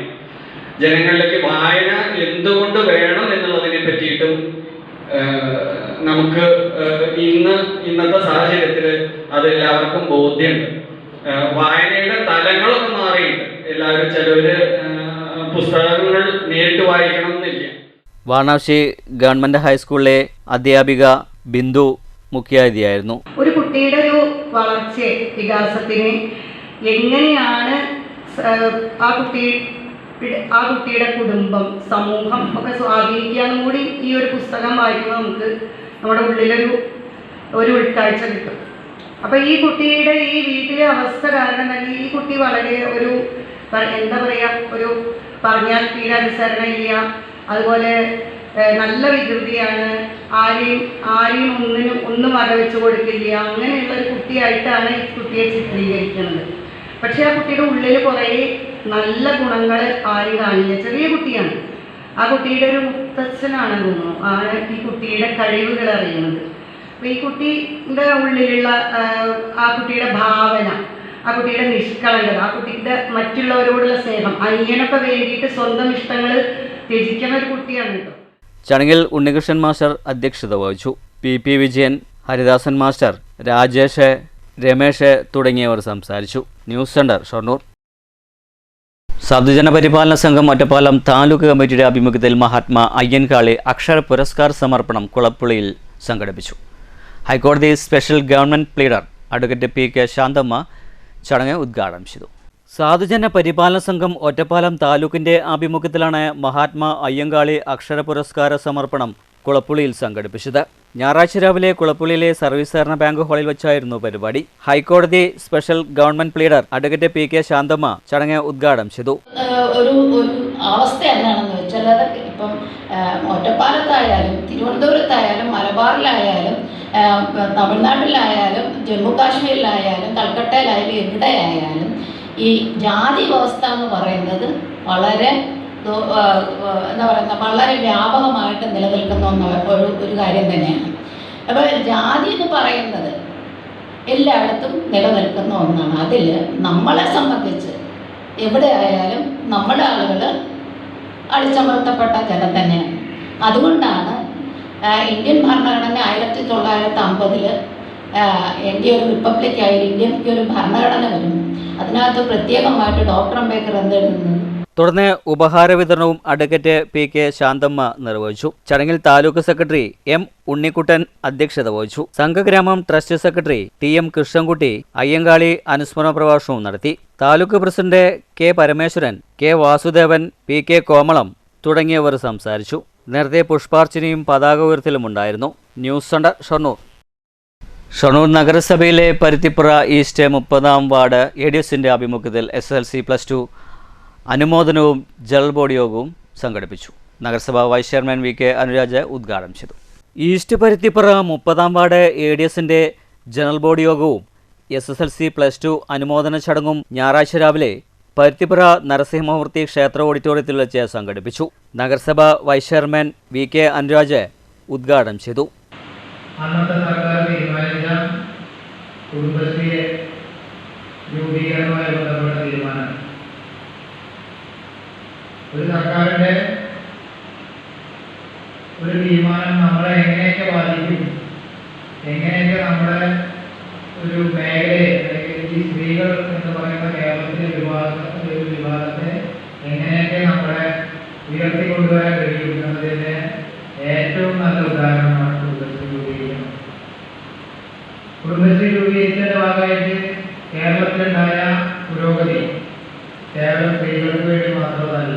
S7: ജനങ്ങളിലേക്ക് വായന എന്തുകൊണ്ട് വേണം എന്നുള്ളതിനെ പറ്റിയിട്ടും നമുക്ക് ഇന്നത്തെ സാഹചര്യത്തിൽ അത് എല്ലാവർക്കും ബോധ്യമുണ്ട്. വായനയുടെ തലങ്ങളൊക്കെ മാറിയിട്ട് എല്ലാവരും ചിലവര് പുസ്തകങ്ങൾ നേരിട്ട് വായിക്കണം എന്നില്ല.
S1: വാരണാസി ഗവൺമെന്റ് ഹൈസ്കൂളിലെ അധ്യാപിക ബിന്ദു മുഖ്യാതിഥിയായിരുന്നു.
S8: ഒരു കുട്ടിയുടെ ഒരു വളർച്ച വികാസത്തിന് എങ്ങനെയാണ് ആ കുട്ടിയുടെ കുടുംബം, സമൂഹം ഒക്കെ സ്വാധീനിക്കാനും കൂടി ഈ ഒരു പുസ്തകം വായിക്കുമ്പോൾ നമുക്ക് നമ്മുടെ ഉള്ളിലൊരു ഉൾക്കാഴ്ച കിട്ടും. അപ്പോൾ ഈ കുട്ടിയുടെ ഈ വീട്ടിലെ അവസ്ഥ കാരണം തന്നെ ഈ കുട്ടി വളരെ ഒരു എന്താ പറയുക, ഒരു പറഞ്ഞാൽ തീരെ അനുസരണയില്ല, അതുപോലെ നല്ല വികൃതിയാണ്, ആരെയും ഒന്നും വരവെച്ച് കൊടുക്കില്ല, അങ്ങനെയുള്ള ഒരു കുട്ടിയായിട്ടാണ് ഈ കുട്ടിയെ ചിത്രീകരിക്കുന്നത്. പക്ഷേ ആ കുട്ടിയുടെ ഉള്ളിൽ കുറേ നല്ല ഗുണങ്ങൾ ആരും കാണില്ല. ചെറിയ കുട്ടിയാണ്. ആ കുട്ടിയുടെ ഒരു മുത്തച്ഛനാണെന്ന് തോന്നുന്നു ആണ് ഈ കുട്ടിയുടെ കഴിവുകൾ അറിയുന്നത്. അപ്പോൾ ഈ കുട്ടിയുടെ ഉള്ളിലുള്ള ആ കുട്ടിയുടെ ഭാവന, ആ കുട്ടിയുടെ നിഷ്കളങ്കത, ആ കുട്ടിയുടെ മറ്റുള്ളവരോടുള്ള സ്നേഹം, അനിയനൊക്കെ വേണ്ടിയിട്ട് സ്വന്തം ഇഷ്ടങ്ങൾ ത്യജിക്കുന്ന ഒരു കുട്ടിയാണ് കേട്ടോ.
S1: ചടങ്ങിൽ ഉണ്ണികൃഷ്ണൻ മാസ്റ്റർ അധ്യക്ഷത വഹിച്ചു. പി വിജയൻ, ഹരിദാസൻ മാസ്റ്റർ, രാജേഷ്, രമേശ് തുടങ്ങിയവർ സംസാരിച്ചു. News centre, Shoranur. സാധുജന പരിപാലന സംഘം ഒറ്റപ്പാലം താലൂക്ക് കമ്മിറ്റിയുടെ ആഭിമുഖ്യത്തിൽ മഹാത്മാ അയ്യൻകാളി അക്ഷര പുരസ്കാർ സമർപ്പണം കുളപ്പുള്ളിയിൽ സംഘടിപ്പിച്ചു. ഹൈക്കോടതി special government pleader advocate PK Shanthamma ചടങ്ങ് ഉദ്ഘാടനം ചെയ്തു. സാധുജന പരിപാലന സംഘം ഒറ്റപ്പാലം താലൂക്കിന്റെ ആഭിമുഖ്യത്തിലാണ് മഹാത്മാ അയ്യങ്കാളി അക്ഷര പുരസ്കാര സമർപ്പണം കുളപ്പുള്ളിയിൽ സംഘടിപ്പിച്ചത്. ഞായറാഴ്ച രാവിലെ കുളപ്പുള്ളിയിലെ സർവീസ് സഹകരണ ബാങ്ക് ഹാളിൽ വെച്ചായിരുന്നു പരിപാടി. ഹൈക്കോടതി special government pleader advocate PK Shanthamma ചടങ്ങ് ഉദ്ഘാടനം ചെയ്തു.
S9: ഒരു അവസ്ഥ എന്താണെന്ന് വെച്ചാൽ, ഇപ്പം ഒറ്റപ്പാലത്തായാലും തിരുവനന്തപുരത്തായാലും മലബാറിലായാലും തമിഴ്നാട്ടിലായാലും ജമ്മു കാശ്മീരിലായാലും കൽക്കട്ടയിലായാലും എവിടെയായാലും ഈ ജാതി വ്യവസ്ഥ എന്ന് പറയുന്നത് വളരെ എന്താ പറയുക, വളരെ വ്യാപകമായിട്ട് നിലനിൽക്കുന്ന ഒരു കാര്യം തന്നെയാണ്. അപ്പോൾ ജാതി എന്ന് പറയുന്നത് എല്ലായിടത്തും നിലനിൽക്കുന്ന ഒന്നാണ്. അതിൽ നമ്മളെ സംബന്ധിച്ച് എവിടെ ആയാലും നമ്മുടെ ആളുകൾ അടിച്ചമർത്തപ്പെട്ട ജനം തന്നെയാണ്. അതുകൊണ്ടാണ് ഇന്ത്യൻ ഭരണഘടന 1950 ഇന്ത്യ ഒരു റിപ്പബ്ലിക്കായി ഇന്ത്യക്ക് ഒരു ഭരണഘടന വരും. അതിനകത്ത് പ്രത്യേകമായിട്ട് ഡോക്ടർ അംബേദ്കർ എന്തെഴുതുന്നത്.
S1: തുടർന്ന് ഉപഹാര വിതരണവും അഡ്വക്കേറ്റ് PK ശാന്തമ്മ നിർവഹിച്ചു. ചടങ്ങിൽ താലൂക്ക് സെക്രട്ടറി M ഉണ്ണിക്കുട്ടൻ അധ്യക്ഷത വഹിച്ചു. Sanghagramam trust secretary TM Krishnankutty Ayyankali അനുസ്മരണ പ്രഭാഷണവും നടത്തി. Taluk president K Parameswaran, K Vasudevan, PK Komalam തുടങ്ങിയവർ സംസാരിച്ചു. നേരത്തെ പുഷ്പാർച്ചനയും പതാക ഉയർത്തലും ഉണ്ടായിരുന്നു. News centre, Shoranur. ഷൊർണൂർ നഗരസഭയിലെ പരുത്തിപ്പുറ ഈസ്റ്റ് 30-ാം വാർഡ് ADSന്റെ ആഭിമുഖ്യത്തിൽ SSLC+2 അനുമോദനവും ജനറൽ ബോഡി യോഗവും സംഘടിപ്പിച്ചു. നഗരസഭാ വൈസ് ചെയർമാൻ VK അനുരാജ് ഉദ്ഘാടനം ചെയ്തു. ഈസ്റ്റ് പരുത്തിപ്പുറ 30-ാം വാർഡ് ADSന്റെ ജനറൽ ബോഡി യോഗവും SSLC+2 അനുമോദന ചടങ്ങും ഞായറാഴ്ച രാവിലെ പരുത്തിപ്പുറ നരസിംഹമൂർത്തി ക്ഷേത്ര ഓഡിറ്റോറിയത്തിൽ വെച്ച് സംഘടിപ്പിച്ചു. നഗരസഭാ വൈസ് ചെയർമാൻ VK അനുരാജ് ഉദ്ഘാടനം ചെയ്തു.
S6: അന്നത്തെ സർക്കാർ തീരുമാനിച്ച കുടുംബശ്രീ രൂപീകരണവുമായി ബന്ധപ്പെട്ട തീരുമാനം ഒരു സർക്കാരിൻ്റെ ഒരു തീരുമാനം നമ്മളെ എങ്ങനെയൊക്കെ ബാധിക്കും, എങ്ങനെയൊക്കെ നമ്മുടെ ഒരു മേഖലയെ അല്ലെങ്കിൽ ഈ സ്ത്രീകൾ എന്ന് പറയുന്ന കേരളത്തിലെ വിഭാഗത്തെ എങ്ങനെയൊക്കെ നമ്മളെ ഉയർത്തിക്കൊണ്ടുവരാൻ കഴിയും എന്നതിൻ്റെ ഏറ്റവും നല്ല ഉദാഹരണമാണ് കുടുംബശ്രീ രൂപീകരണം. കുടുംബശ്രീ രൂപീകരിച്ചതിൻ്റെ ഭാഗമായിട്ട് കേരളത്തിലുണ്ടായ പുരോഗതി കേവലം സ്ത്രീകൾക്ക് വേണ്ടി മാത്രമല്ല,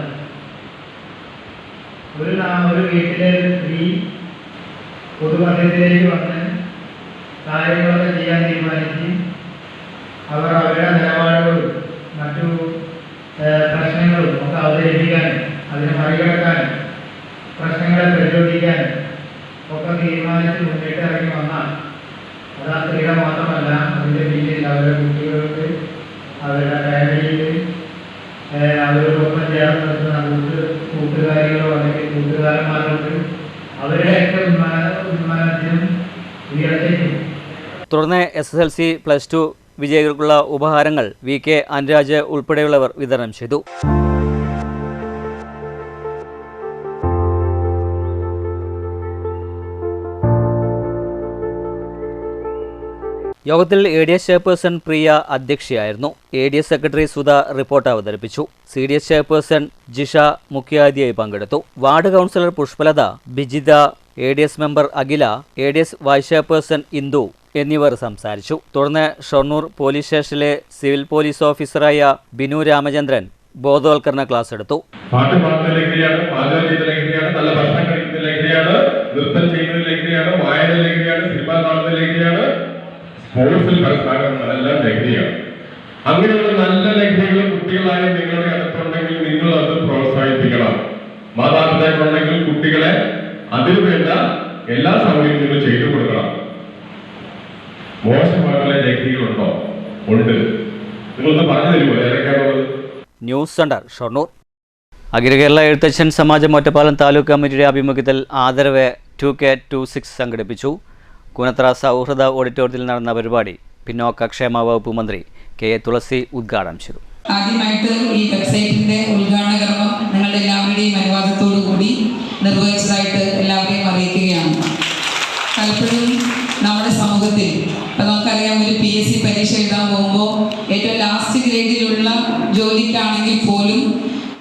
S6: ഒരു വീട്ടിലെ സ്ത്രീ പൊതുമധ്യത്തിലേക്ക് വന്ന് കാര്യങ്ങളൊക്കെ ചെയ്യാൻ തീരുമാനിച്ച് അവർ അവരുടെ നിലപാടുകളും മറ്റു പ്രശ്നങ്ങളും ഒക്കെ അവതരിപ്പിക്കാനും അതിനെ മറികടക്കാനും പ്രശ്നങ്ങളെ പ്രതിരോധിക്കാനും ഒക്കെ തീരുമാനിച്ച് മുന്നിട്ട് ഇറങ്ങി വന്നാൽ അത് ആ സ്ത്രീകളെ മാത്രമല്ല, അതിൻ്റെ പിന്നിൽ അവരുടെ കുട്ടികൾക്ക്, അവരുടെ ഫാമിലിയിൽ അവരോടൊപ്പം ചേർന്ന് നിർത്തുന്ന കൂട്ടുകാരികളോ അല്ലെങ്കിൽ കൂട്ടുകാരന്മാരോട് അവരുടെയൊക്കെ ഉന്മാനത്തിനും ഉയർച്ചയ്ക്കും.
S1: തുടർന്ന് SSLC+2 വിജയികൾക്കുള്ള ഉപഹാരങ്ങൾ VK അനുരാജ് ഉൾപ്പെടെയുള്ളവർ വിതരണം ചെയ്തു. യോഗത്തിൽ ADS ചെയർപേഴ്സൺ പ്രിയ അധ്യക്ഷയായിരുന്നു. ADS സെക്രട്ടറി സുധ റിപ്പോർട്ട് അവതരിപ്പിച്ചു. CDS ചെയർപേഴ്സൺ ജിഷ മുഖ്യാതിഥിയായി പങ്കെടുത്തു. Ward councillor Pushpalatha, Bijitha, ADS member Akhila, ADS vice chairperson Indu എന്നിവർ സംസാരിച്ചു. തുടർന്ന് ഷൊർണൂർ പോലീസ് സ്റ്റേഷനിലെ സിവിൽ പോലീസ് ഓഫീസറായ ബിനു രാമചന്ദ്രൻ ബോധവൽക്കരണ ക്ലാസ് എടുത്തു.
S10: പാട്ട് പാടുന്ന ലഹരിയാണ്, പാചകം ചെയ്യുന്ന ലഹരിയാണ്, നല്ല ഭക്ഷണം കഴിക്കുന്ന ലഹരിയാണ്, നൃത്തം ചെയ്യുന്ന ലഹരിയാണ്, വായന ലഹരിയാണ്, സിനിമ കാണുന്ന ലഹരിയാണ്, സ്പോർട്സിൽ പരസ്പരമെല്ലാം ലഹരിയാണ്. അങ്ങനെയുള്ള നല്ല ലഹരികൾ കുട്ടികളായ നിങ്ങളുടെ അടുത്തുണ്ടെങ്കിൽ നിങ്ങൾ അത് പ്രോത്സാഹിപ്പിക്കണം. മാതാപിതാക്കളുണ്ടെങ്കിൽ കുട്ടികളെ അതിനു വേണ്ട എല്ലാ സൗകര്യങ്ങളും ചെയ്തു കൊടുക്കണം. മോശമായിട്ടുള്ള ലഹരികളുണ്ടോ? ഉണ്ട്. നിങ്ങളൊന്ന് പറഞ്ഞു തരുമോ ഏതൊക്കെയാണുള്ളത്?
S1: News centre Shoranur. അഖില കേരള എഴുത്തച്ഛൻ സമാജം ഒറ്റപ്പാലം താലൂക്ക് കമ്മിറ്റിയുടെ ആഭിമുഖ്യത്തിൽ ആദരവ് 2K26 സംഘടിപ്പിച്ചു. കുനത്ര സൗഹൃദ ഓഡിറ്റോറിയത്തിൽ നടന്ന പരിപാടി പിന്നോക്കക്ഷേമ വകുപ്പ് മന്ത്രി KA തുളസി ഉദ്ഘാടനം ചെയ്തു.
S11: ആദ്യമായിട്ട് ഈ വെബ്സൈറ്റിന്റെ ഉദ്ഘാടന കർമ്മം നിങ്ങളുടെ എല്ലാവരുടെയും അനുവാദത്തോടു കൂടി നിർവഹിച്ചതായിട്ട് എല്ലാവരെയും അറിയിക്കുകയാണ്. പലപ്പോഴും നമ്മുടെ സമൂഹത്തിൽ ഇപ്പം നമുക്കറിയാം, ഒരു PSC പരീക്ഷ എഴുതാൻ പോകുമ്പോൾ ഏറ്റവും ലാസ്റ്റ് ഗ്രേഡിലുള്ള ജോലിക്കാണെങ്കിൽ പോലും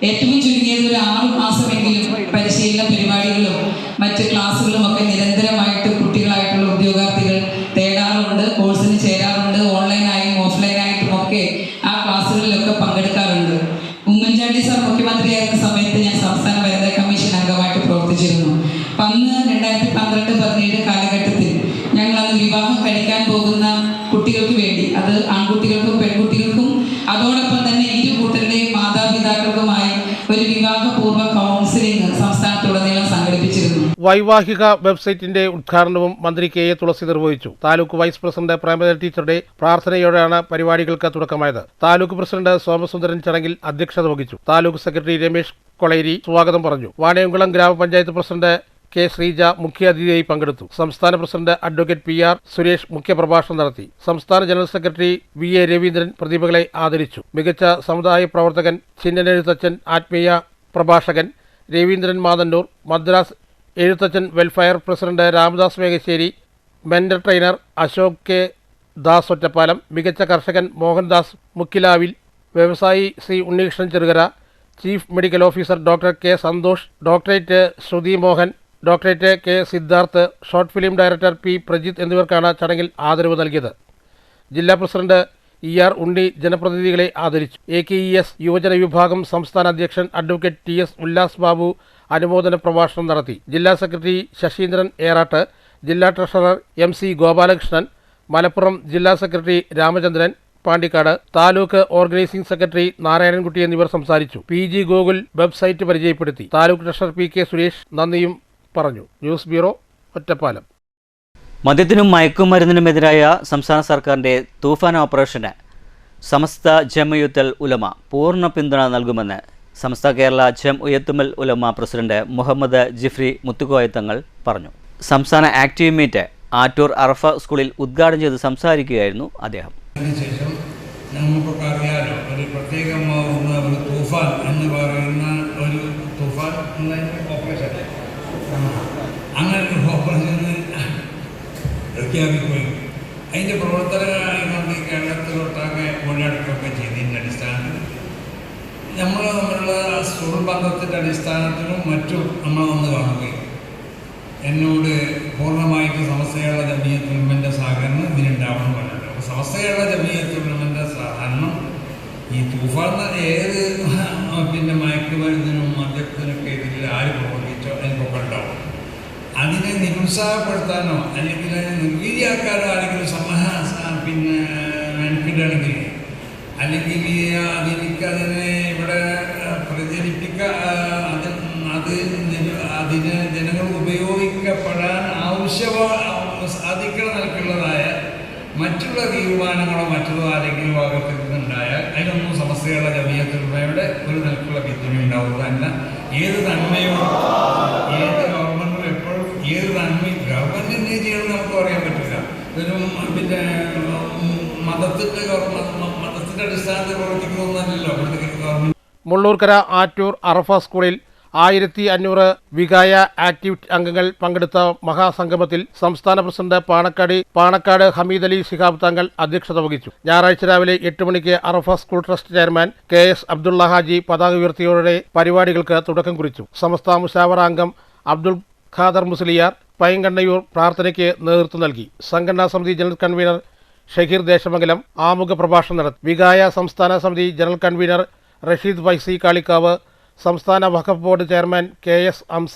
S11: ഏറ്റവും ചുരുങ്ങിയത് ഒരു 6 മാസമെങ്കിലും പരിശീലന പരിപാടികളും മറ്റ് ക്ലാസ്സുകളും ഒക്കെ നിരന്തരമായിട്ട് കുട്ടികളായിട്ടുള്ള ഉദ്യോഗാർത്ഥികൾ തേടാറുണ്ട്, കോഴ്സിന് ചേരാറുണ്ട്. ഓൺലൈനായും ഓഫ്ലൈനായിട്ടും ഒക്കെ ആ ക്ലാസ്സുകളിലൊക്കെ പങ്കെടുക്കാറുണ്ട്. ഉമ്മൻചാണ്ടി സാർ മുഖ്യമന്ത്രിയായിരുന്ന സമയത്ത് ഞാൻ സംസ്ഥാന വനിതാ കമ്മീഷൻ അംഗമായിട്ട് പ്രവർത്തിച്ചിരുന്നു. അന്ന് 2012-17 കാലഘട്ടത്തിൽ ഞങ്ങളന്ന് വിവാഹം കഴിക്കാൻ പോകുന്ന കുട്ടികൾക്ക് വേണ്ടി, അത് ആൺകുട്ടികൾക്കും പെൺകുട്ടികൾക്കും അതോടൊപ്പം തന്നെ ഇരു കൂട്ടരുടെയും മാതാപിതാക്കൾക്കുമായി ഒരു വിവാഹപൂർവ്വ കൗൺസിലിംഗ് സംസ്ഥാനത്തുടനീളം സംഘടിപ്പിച്ചിരുന്നു.
S12: വൈവാഹിക വെബ്സൈറ്റിന്റെ ഉദ്ഘാടനവും മന്ത്രി KA തുളസി നിർവഹിച്ചു. താലൂക്ക് വൈസ് പ്രസിഡന്റ് പ്രേമലത ടീച്ചറുടെ പ്രാർത്ഥനയോടെയാണ് പരിപാടികൾക്ക് തുടക്കമായത്. താലൂക്ക് പ്രസിഡന്റ് സോമസുന്ദരൻ ചടങ്ങിൽ അധ്യക്ഷത വഹിച്ചു. താലൂക്ക് സെക്രട്ടറി രമേശ് കൊളേരി സ്വാഗതം പറഞ്ഞു. വാണിയംകുളം ഗ്രാമപഞ്ചായത്ത് പ്രസിഡന്റ് K. ശ്രീജ മുഖ്യാതിഥിയായി പങ്കെടുത്തു. സംസ്ഥാന പ്രസിഡന്റ് അഡ്വക്കേറ്റ് PR സുരേഷ് മുഖ്യപ്രഭാഷണം നടത്തി. സംസ്ഥാന ജനറൽ സെക്രട്ടറി VA രവീന്ദ്രൻ പ്രതിഭകളെ ആദരിച്ചു. മികച്ച സമുദായ പ്രവർത്തകൻ, ചിന്നനെഴുത്തച്ഛൻ, ആത്മീയ പ്രഭാഷകൻ Raveendran Mathannur, Madras Ezhuthachan welfare president Ramadas Meghasseri, mentor trainer Ashok K. Das Ottappalam, മികച്ച കർഷകൻ മോഹൻദാസ് മുക്കിലാവിൽ, വ്യവസായി C. Unnikrishnan Cherukara, chief medical officer doctor K. Santhosh, doctorate Sruthi Mohan, doctorate K. Siddharth, short film director P. Prajith എന്നിവർക്കാണ് ചടങ്ങിൽ ആദരവ് നൽകിയത്. ജില്ലാ പ്രസിഡന്റ് ER ഉണ്ണി ജനപ്രതിനിധികളെ ആദരിച്ചു. AKES യുവജന വിഭാഗം സംസ്ഥാന അധ്യക്ഷൻ അഡ്വക്കേറ്റ് TS ഉല്ലാസ് ബാബു അനുമോദന പ്രഭാഷണം നടത്തി. ജില്ലാ സെക്രട്ടറി ശശീന്ദ്രൻ ഏറാട്ട്, ജില്ലാ ട്രഷറർ MC ഗോപാലകൃഷ്ണൻ, മലപ്പുറം ജില്ലാ secretary Ramachandran Pandikkad, taluk organising secretary Narayanankutty എന്നിവർ സംസാരിച്ചു. PG ഗോകുൽ വെബ്സൈറ്റ് പരിചയപ്പെടുത്തി. താലൂക്ക് ട്രഷറർ PK സുരേഷ് നന്ദിയും പറഞ്ഞു. News bureau, Ottappalam.
S1: മദ്യത്തിനും മയക്കുമരുന്നിനുമെതിരായ സംസ്ഥാന സർക്കാരിൻ്റെ തൂഫാൻ ഓപ്പറേഷന് സമസ്ത ജംഇയ്യത്തുൽ ഉലമ പൂർണ്ണ പിന്തുണ നൽകുമെന്ന് സമസ്ത കേരള ജംഇയ്യത്തുൽ ഉലമ പ്രസിഡന്റ് മുഹമ്മദ് ജിഫ്രി മുത്തുക്കോയ തങ്ങൾ പറഞ്ഞു. സംസ്ഥാന ആക്റ്റീവ് മീറ്റ് ആറ്റൂർ അറഫ സ്കൂളിൽ ഉദ്ഘാടനം ചെയ്ത് സംസാരിക്കുകയായിരുന്നു അദ്ദേഹം.
S13: അതിനുശേഷം നമുക്കൊക്കെ അറിയാലോ, ഒരു പ്രത്യേകമാവുന്ന ഒരു തൂഫാൻ എന്ന് പറയുന്ന ഒരു തൂഫാൻ ഓപ്പറേഷൻ, അങ്ങനെ ഒരു ഓപ്പറേഷൻ പ്രഖ്യാപിക്കുകയും അതിൻ്റെ പ്രവർത്തനങ്ങളായിക്കൊണ്ട് കേരളത്തിലൊട്ടാകെ കൊണ്ടാടുകയൊക്കെ ചെയ്തതിൻ്റെ അടിസ്ഥാനത്തിൽ നമ്മൾ തമ്മിലുള്ള സുഹൃബന്ധത്തിൻ്റെ അടിസ്ഥാനത്തിലും മറ്റും നമ്മൾ വന്ന് കാണുകയും എന്നോട് പൂർണ്ണമായിട്ട് സമസ്ത കേരള ജംഇയ്യത്തുൽ ഉലമയുടെ സഹകരണം ഇതിനുണ്ടാവണം പറഞ്ഞത്. അപ്പോൾ സമസ്ത കേരള ജംഇയ്യത്തുൽ ഉലമയുടെ സഹകരണം ഈ തൂഫാൻ ഏത് മയക്കുമരുന്നിനും മദ്യത്തിനൊക്കെ ഇതിൽ ആര് പ്രവർത്തിച്ചോ അതിനൊക്കെ ഉണ്ടാവും. അതിനെ നിരുത്സാഹപ്പെടുത്താനോ അല്ലെങ്കിൽ അതിനെ നിർവീര്യാക്കാനോ അല്ലെങ്കിൽ മെനക്കിടുകയാണെങ്കിൽ അല്ലെങ്കിൽ അതിനെ ഇവിടെ അതിന് ജനങ്ങൾ ഉപയോഗിക്കപ്പെടാൻ സാധിക്കുന്ന നിലക്കുള്ളതായ മറ്റുള്ള തീരുമാനങ്ങളോ മറ്റുള്ള ആരെങ്കിലും ഭാഗത്തിൽ നിന്നുണ്ടായാൽ അതിനൊന്നും സമസ്ത കേരള ജംഇയ്യത്തുൽ ഉലമയുടെ ഒരു നിലക്കുള്ള പിന്തുണ ഉണ്ടാവുകയല്ല. ഏത് നന്മയോ ഏത് ഗവൺമെൻറ്റും എപ്പോഴും ഏത് നന്മയും ഗവൺമെൻറ്റിനെ ചെയ്യണമെന്ന് നമുക്ക് പറയാൻ പറ്റില്ല. ഒരു മതത്തിൻ്റെ അടിസ്ഥാനത്തിൽ പ്രവർത്തിക്കുന്നൊന്നല്ലോ അവിടുത്തെ ഗവൺമെൻറ്.
S12: മുള്ളൂർക്കര ആറ്റൂർ അറഫ സ്കൂളിൽ 1500 വികായ ആക്റ്റീവ് അംഗങ്ങൾ പങ്കെടുത്ത മഹാസംഗമത്തിൽ സംസ്ഥാന പ്രസിഡന്റ് പാണക്കാട് ഹമീദ് അലി ശിഹാബ് തങ്ങൾ അധ്യക്ഷത വഹിച്ചു. ഞായറാഴ്ച രാവിലെ 8 മണിക്ക് Arafa school trust chairman KS Abdulla Haji പതാക ഉയർത്തിയോടെ പരിപാടികൾക്ക് തുടക്കം കുറിച്ചു. സമസ്ത മുശാവറ അംഗം അബ്ദുൾ ഖാദർ മുസ്ലിയാർ പൈങ്കണ്ണയൂർ പ്രാർത്ഥനയ്ക്ക് നേതൃത്വം നൽകി. സംഘടനാ സമിതി ജനറൽ കൺവീനർ ഷഹീർ ദേശമംഗലം ആമുഖ പ്രഭാഷണം നടത്തി. വികായ സംസ്ഥാന സമിതി ജനറൽ കൺവീനർ റഷീദ് ഫൈസി കാളിക്കാവ്, സംസ്ഥാന വഖഫ് ബോർഡ് ചെയർമാൻ KS അംസ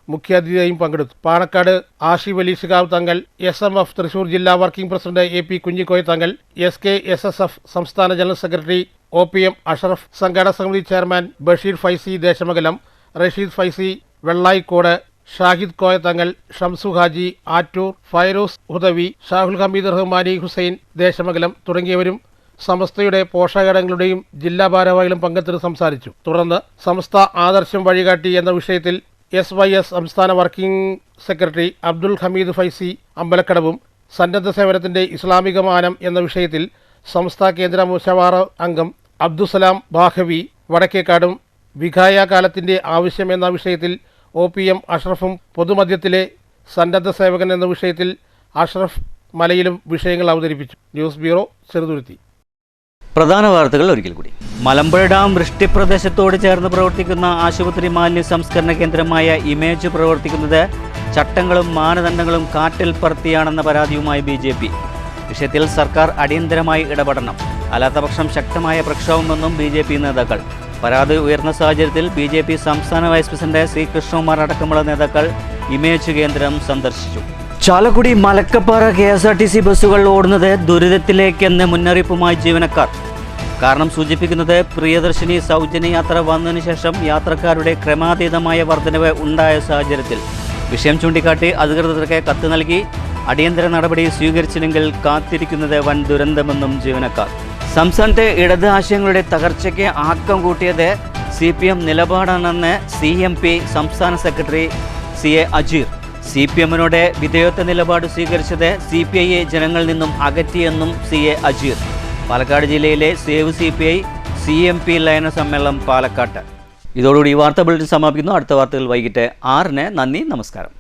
S12: മുഖ്യാതിഥിയായും പങ്കെടുത്തു. പാണക്കാട് ആഷിഫ് അലി ശിഹാബ് തങ്ങൾ, SMF തൃശൂർ ജില്ലാ വർക്കിംഗ് പ്രസിഡന്റ് AP കുഞ്ഞിക്കോയ തങ്ങൾ, SKSSF സംസ്ഥാന ജനറൽ സെക്രട്ടറി OPM അഷറഫ്, സംഘാടക സമിതി ചെയർമാൻ ബഷീർ ഫൈസി ദേശമംഗലം, റഷീദ് ഫൈസി വെള്ളായിക്കോട്, ഷാഹിദ് കോയ തങ്ങൾ, ഷംസു ഹാജി ആറ്റൂർ, ഫൈറൂസ് ഹുദവി, ഷാഹുൽ ഹമീദ് റഹ്മാനി ഹുസൈൻ ദേശമംഗലം തുടങ്ങിയവരും സമസ്തയുടെ പോഷകടങ്ങളുടെയും ജില്ലാ ഭാരവാഹികളും പങ്കെടുത്ത് സംസാരിച്ചു. തുടർന്ന് സമസ്ത ആദർശം വഴികാട്ടി എന്ന വിഷയത്തിൽ SYS സംസ്ഥാന വർക്കിംഗ് സെക്രട്ടറി അബ്ദുൽ ഹമീദ് ഫൈസി അമ്പലക്കടവും സന്നദ്ധ സേവനത്തിന്റെ ഇസ്ലാമിക മാനം എന്ന വിഷയത്തിൽ സമസ്ത കേന്ദ്ര മുശാവറ അംഗം അബ്ദുസലാം ബാഹവി വടക്കേക്കാടും വികായ കാലത്തിന്റെ ആവശ്യം എന്ന വിഷയത്തിൽ OPM അഷ്റഫും പൊതുമധ്യത്തിലെ സന്നദ്ധ സേവകൻ എന്ന വിഷയത്തിൽ അഷ്റഫ് മലയിലും വിഷയങ്ങൾ അവതരിപ്പിച്ചു. News bureau, Cheruthuruthy.
S1: പ്രധാന വാർത്തകൾ ഒരിക്കൽ കൂടി. മലമ്പുഴ ഡാം വൃഷ്ടിപ്രദേശത്തോട് ചേർന്ന് പ്രവർത്തിക്കുന്ന ആശുപത്രി മാലിന്യ സംസ്കരണ കേന്ദ്രമായ ഇമേജ് പ്രവർത്തിക്കുന്നത് ചട്ടങ്ങളും മാനദണ്ഡങ്ങളും കാറ്റിൽ പറത്തിയാണെന്ന പരാതിയുമായി BJP. വിഷയത്തിൽ സർക്കാർ അടിയന്തരമായി ഇടപെടണം, അല്ലാത്തപക്ഷം ശക്തമായ പ്രക്ഷോഭമെന്നും BJP നേതാക്കൾ. പരാതി ഉയർന്ന സാഹചര്യത്തിൽ BJP സംസ്ഥാന വൈസ് പ്രസിഡന്റ് C. കൃഷ്ണകുമാർ അടക്കമുള്ള നേതാക്കൾ ഇമേജ് കേന്ദ്രം സന്ദർശിച്ചു. ചാലക്കുടി മലക്കപ്പാറ KSRTC ബസ്സുകൾ ഓടുന്നത് ദുരിതത്തിലേക്കെന്ന് മുന്നറിയിപ്പുമായി ജീവനക്കാർ. കാരണം സൂചിപ്പിക്കുന്നത് പ്രിയദർശിനി സൗജന്യ യാത്ര വന്നതിന് ശേഷം യാത്രക്കാരുടെ ക്രമാതീതമായ വർധനവ് ഉണ്ടായ സാഹചര്യത്തിൽ വിഷയം ചൂണ്ടിക്കാട്ടി അധികൃതർക്ക് കത്ത് നൽകി അടിയന്തര നടപടി സ്വീകരിച്ചില്ലെങ്കിൽ കാത്തിരിക്കുന്നത് വൻ ദുരന്തമെന്നും ജീവനക്കാർ. സംസ്ഥാനത്തെ ഇടത് ആശയങ്ങളുടെ തകർച്ചയ്ക്ക് ആക്കം കൂട്ടിയത് CPM നിലപാടാണെന്ന് CMP സംസ്ഥാന സെക്രട്ടറി CA അജീർ. CPM-നോട് വിധേയത്വ നിലപാട് സ്വീകരിച്ചത് CPI-യെ ജനങ്ങളിൽ നിന്നും അകറ്റിയെന്നും CA അജീർ. പാലക്കാട് ജില്ലയിലെ സേവ് CPI CMP ലയന സമ്മേളനം പാലക്കാട്ട്. ഇതോടുകൂടി ഈ വാർത്താ ബുള്ളറ്റിൻ സമാപിക്കുന്നു. അടുത്ത വാർത്തകൾ വൈകിട്ട് 6-ന്. നന്ദി, നമസ്കാരം.